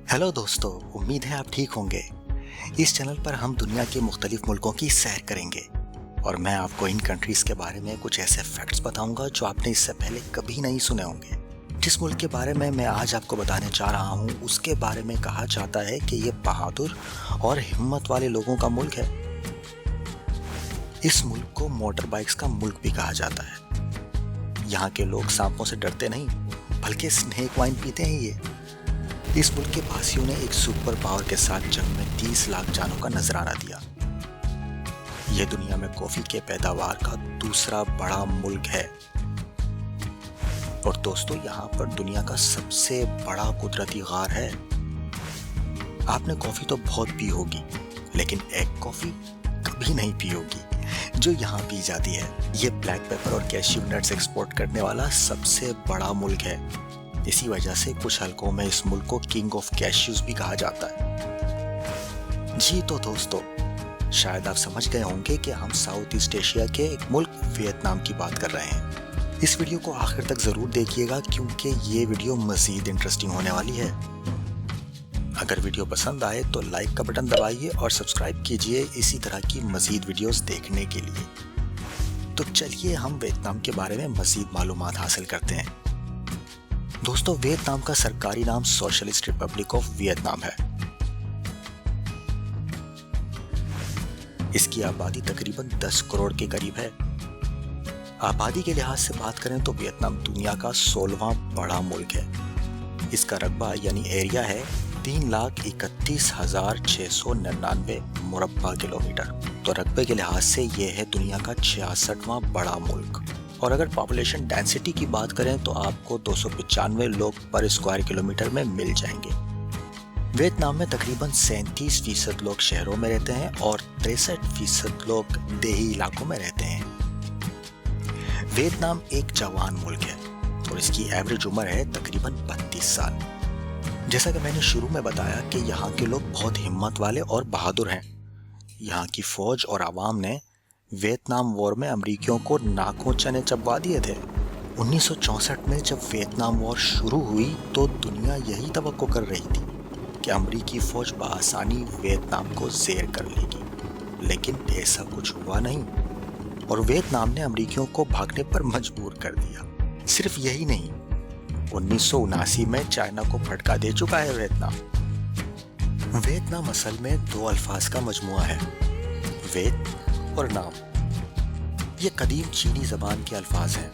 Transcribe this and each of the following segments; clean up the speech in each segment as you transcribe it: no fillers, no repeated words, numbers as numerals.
Hello दोस्तों, उम्मीद है आप ठीक होंगे। इस चैनल पर हम दुनिया के मुख्तलिफ मुल्कों की सैर करेंगे और मैं आपको इन कंट्रीज़ के बारे में कुछ ऐसे फैक्ट्स बताऊंगा जो आपने इससे पहले कभी नहीं सुने होंगे। जिस मुल्क के बारे में मैं आज आपको बताने जा रहा हूं, उसके बारे में कहा जाता है कि ये बहादुर और हिम्मत वाले लोगों का मुल्क है। इस मुल्क को मोटर बाइक्स का मुल्क भी कहा जाता है। यहाँ के लोग सांपों से डरते नहीं, बल्कि स्नेक वाइन पीते हैं। इस मुल्क के वासियों ने एक सुपर पावर के साथ जंग में 30 लाख जानों का नजराना दिया। यह दुनिया में कॉफी के पैदावार का दूसरा बड़ा मुल्क है। और दोस्तों, यहाँ पर दुनिया का सबसे बड़ा कुदरती गार है। आपने कॉफी तो बहुत पी होगी, लेकिन एक कॉफी कभी नहीं पी होगी जो यहाँ पी जाती है। ये ब्लैक पेपर और कैश्यू नट्स एक्सपोर्ट करने वाला सबसे बड़ा मुल्क है। इसी वजह से कुछ हलकों में इस मुल्क को किंग ऑफ कैश्यूज भी कहा जाता है। जी तो दोस्तों, शायद आप समझ गए होंगे कि हम साउथ ईस्ट एशिया के एक मुल्क वियतनाम की बात कर रहे हैं। इस वीडियो को आखिर तक जरूर देखिएगा, क्योंकि ये वीडियो मजीद इंटरेस्टिंग होने वाली है। अगर वीडियो पसंद आए तो लाइक का बटन दबाइए और सब्सक्राइब कीजिए इसी तरह की मजीद वीडियोस देखने के लिए। तो चलिए हम वियतनाम के बारे में मजीद मालूमात हासिल करते हैं। दोस्तों, वियतनाम का सरकारी नाम सोशलिस्ट रिपब्लिक ऑफ वियतनाम है। इसकी आबादी तकरीबन 10 करोड़ के करीब है। आबादी के लिहाज से बात करें तो वियतनाम दुनिया का 16वां बड़ा मुल्क है। इसका रकबा यानी एरिया है 3,31,699 मुरब्बा किलोमीटर। तो रकबे के लिहाज से यह है दुनिया का 66वां बड़ा मुल्क। और अगर पॉपुलेशन डेंसिटी की बात करें तो आपको 295 लोग पर स्क्वायर किलोमीटर में मिल जाएंगे। वियतनाम में तकरीबन 37% लोग शहरों में रहते हैं और 63% लोग देही इलाकों में रहते हैं। वियतनाम एक जवान मुल्क है और इसकी एवरेज उम्र है तकरीबन 32 साल। जैसा कि मैंने शुरू में बताया कि यहाँ के लोग बहुत हिम्मत वाले और बहादुर हैं। यहाँ की फौज और आवाम ने वियतनाम वॉर में अमरीकियों को नाकों चने चबवा दिए थे। 1964 में जब वियतनाम वॉर शुरू हुई तो दुनिया यही तवक्को कर रही थी कि अमरीकी फौज बआसानी वियतनाम को ज़ेर कर लेगी, लेकिन ऐसा कुछ हुआ नहीं और वियतनाम ने अमरीकियों को भागने पर मजबूर कर दिया। सिर्फ यही नहीं, 1979 में चाइना को फटका दे चुका है वियतनाम। वियतनाम असल में दो अल्फाज का मजमुआ है, वेत और नाम। ये कदीम चीनी जबान के अल्फाज हैं।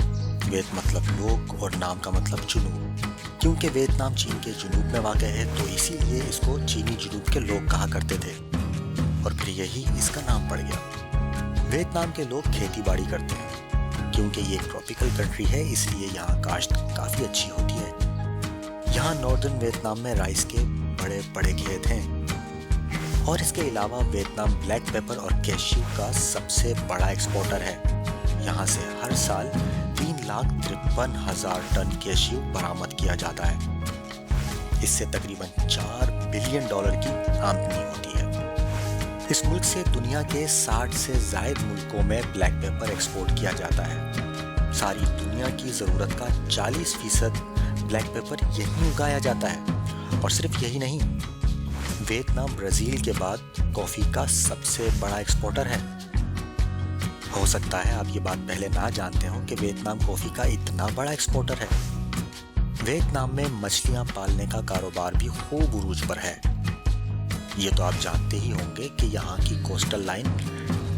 वेत मतलब लोग और नाम का मतलब जुनूब। क्योंकि वियतनाम चीन के जुनूब में वाक़ है तो इसीलिए इसको चीनी जुनूब के लोग कहा करते थे और फिर यही इसका नाम पड़ गया। वियतनाम के लोग खेती बाड़ी करते हैं। क्योंकि ये एक ट्रॉपिकल कंट्री है, इसलिए यहाँ काश्त काफ़ी अच्छी होती है। यहाँ नॉर्दर्न वियतनाम में राइस के बड़े बड़े खेत हैं और इसके अलावा वियतनाम ब्लैक पेपर और कैश्यू का सबसे बड़ा एक्सपोर्टर है। यहाँ से हर साल 3,53,000 टन कैश्यू बरामद किया जाता है। इससे तकरीबन $4 बिलियन की आमदनी होती है। इस मुल्क से दुनिया के 60 से ज़ायद मुल्कों में ब्लैक पेपर एक्सपोर्ट किया जाता है। सारी दुनिया की ज़रूरत का 40% ब्लैक पेपर यहीं उगाया जाता है। और सिर्फ यही नहीं, वियतनाम ब्राज़ील के बाद कॉफ़ी का सबसे बड़ा एक्सपोर्टर है। हो सकता है आप ये बात पहले ना जानते हो कि वियतनाम कॉफ़ी का इतना बड़ा एक्सपोर्टर है। वियतनाम में मछलियाँ पालने का कारोबार भी खूब उरूज पर है। ये तो आप जानते ही होंगे कि यहाँ की कोस्टल लाइन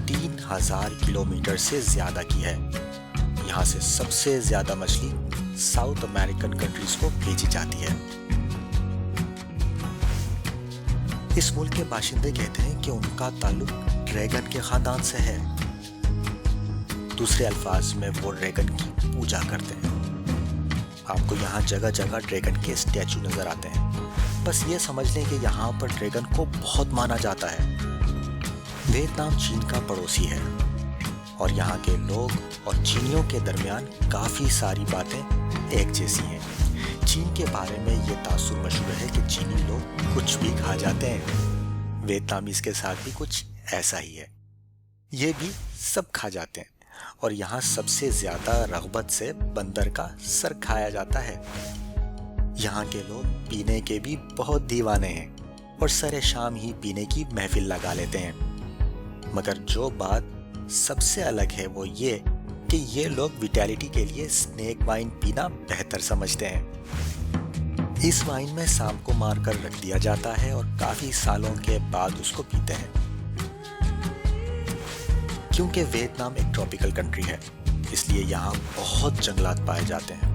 3,000 किलोमीटर से ज़्यादा की है। यहाँ से सबसे ज़्यादा मछली साउथ अमेरिकन कंट्रीज़ को भेजी जाती है। इस मुल्क के बाशिंदे कहते हैं कि उनका ताल्लुक ड्रैगन के खानदान से है। दूसरे अल्फाज में वो ड्रैगन की पूजा करते हैं। आपको यहाँ जगह जगह ड्रैगन के स्टैचू नजर आते हैं। बस ये समझ लें कि यहाँ पर ड्रैगन को बहुत माना जाता है। वियतनाम चीन का पड़ोसी है और यहाँ के लोग और चीनियों के दरमियान काफ़ी सारी बातें एक जैसी हैं। चीन के बारे में ये तासुर मशहूर है कि चीनी लोग कुछ भी खा जाते हैं। वियतनामीज के साथ भी कुछ ऐसा ही है, ये भी सब खा जाते हैं। और यहाँ सबसे ज्यादा रग़बत से बंदर का सर खाया जाता है। यहाँ के लोग पीने के भी बहुत दीवाने हैं और सरे शाम ही पीने की महफिल लगा लेते हैं। मगर जो बात सबसे अलग है वो ये कि ये लोग विटैलिटी के लिए स्नेक वाइन पीना बेहतर समझते हैं। इस वाइन में सांप को मारकर रख दिया जाता है और काफी सालों के बाद उसको पीते हैं। क्योंकि वियतनाम एक ट्रॉपिकल कंट्री है, इसलिए यहाँ बहुत जंगलात पाए जाते हैं।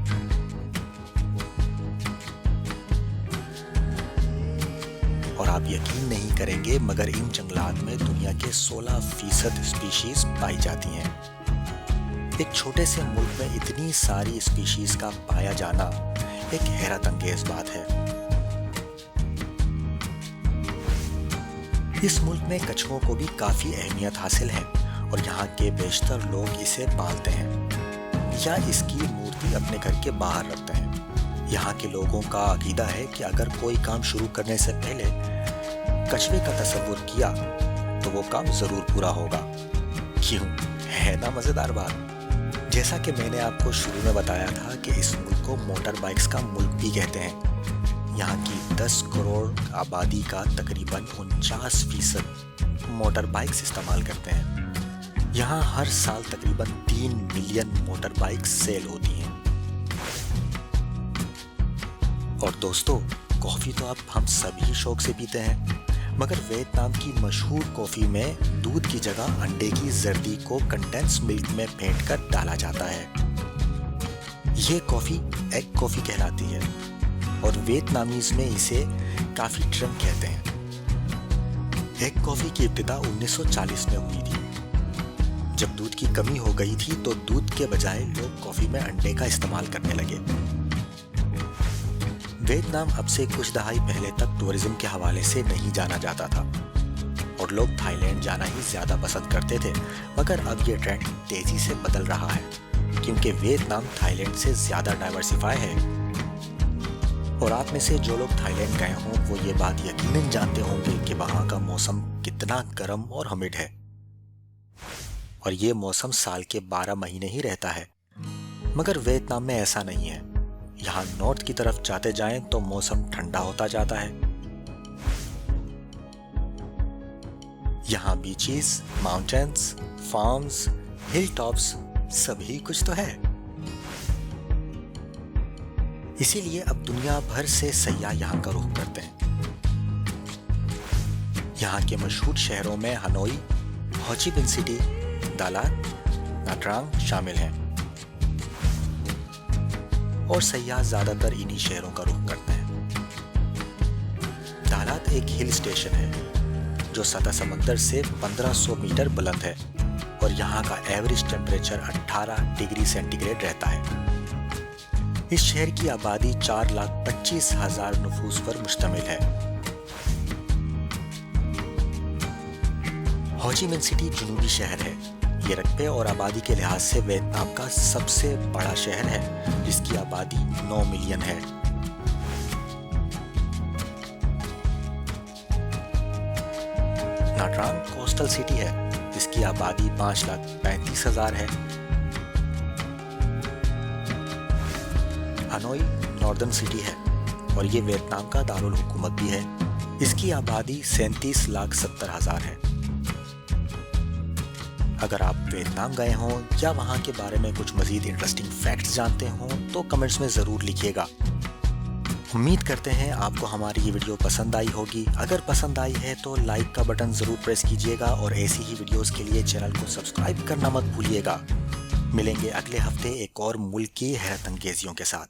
और आप यकीन नहीं करेंगे मगर इन जंगलात में दुनिया के 16% स्पीशीज पाई जाती हैं। एक छोटे से मुल्क में इतनी सारी स्पीशीज का पाया जाना एक हैरत अंगेज बात है। इस मुल्क में कछुओं को भी काफी अहमियत हासिल है और यहाँ के बेशतर लोग इसे पालते हैं या इसकी मूर्ति अपने घर के बाहर रखते हैं। यहाँ के लोगों का अकीदा है कि अगर कोई काम शुरू करने से पहले कछुए का तस्वुर किया तो वो काम जरूर पूरा होगा। क्यों, है ना मजेदार बात। जैसा कि मैंने आपको शुरू में बताया था कि इस मुल्क को मोटर बाइक्स का मुल्क भी कहते हैं। यहाँ की 10 करोड़ आबादी का तकरीबन 49% मोटर बाइक्स इस्तेमाल करते हैं। यहाँ हर साल तकरीबन 3 मिलियन मोटर बाइक सेल होती हैं। और दोस्तों, कॉफी तो अब हम सभी शौक से पीते हैं, मगर वियतनाम की मशहूर कॉफी में दूध की जगह अंडे की जर्दी को कंडेंस मिल्क में फेंट कर डाला जाता है। ये कॉफी एग कॉफी कहलाती है और वियतनामीज में इसे काफी ड्रिंक कहते हैं। एग कॉफी की इब्तिदा 1940 में हुई थी। जब दूध की कमी हो गई थी तो दूध के बजाय लोग कॉफी में अंडे का इस्तेमाल करने लगे। वियतनाम अब से कुछ दहाई पहले तक टूरिज्म के हवाले से नहीं जाना जाता था और लोग थाईलैंड जाना ही ज्यादा पसंद करते थे, मगर अब ये ट्रेंड तेजी से बदल रहा है क्योंकि वियतनाम थाईलैंड से ज्यादा डाइवर्सिफाई है। और आप में से जो लोग थाईलैंड गए हों वो ये बात यकीनन जानते होंगे कि वहाँ का मौसम कितना गर्म और हमिड है। और ये मौसम साल के 12 महीने ही रहता है, मगर वियतनाम में ऐसा नहीं है। यहाँ नॉर्थ की तरफ जाते जाएं तो मौसम ठंडा होता जाता है। यहाँ बीचेस, माउंटेन्स, फार्म्स, हिल टॉप्स सभी कुछ तो है। इसीलिए अब दुनिया भर से सयाह यहाँ का रुख करते हैं। यहाँ के मशहूर शहरों में Hanoi, Ho Chi Minh City, Dalat, nha Trang शामिल हैं और सयाह ज्यादातर इन्हीं शहरों का रुख करते हैं। दालात एक हिल स्टेशन है जो सतह समंदर से 1500 मीटर बुलंद है और यहाँ का एवरेज टेम्परेचर 18 डिग्री सेंटीग्रेड रहता है। इस शहर की आबादी 4,25,000 नफूस पर मुश्तमिल है। हो ची मिन्ह सिटी जुनूबी शहर है। ये रकबे और आबादी के लिहाज से वियतनाम का सबसे बड़ा शहर है जिसकी आबादी 9 मिलियन है। nha Trang कोस्टल सिटी है जिसकी आबादी 5,35,000 है। हनोई नॉर्दर्न सिटी है और ये वियतनाम का दारुल हुकूमत भी है। इसकी आबादी 37,70,000 है। अगर आप वियतनाम गए हों या वहाँ के बारे में कुछ मजीद इंटरेस्टिंग फैक्ट्स जानते हों तो कमेंट्स में ज़रूर लिखिएगा। उम्मीद करते हैं आपको हमारी ये वीडियो पसंद आई होगी। अगर पसंद आई है तो लाइक का बटन ज़रूर प्रेस कीजिएगा और ऐसी ही वीडियोस के लिए चैनल को सब्सक्राइब करना मत भूलिएगा। मिलेंगे अगले हफ्ते एक और मुल्क की हैरत अंगेजियों के साथ।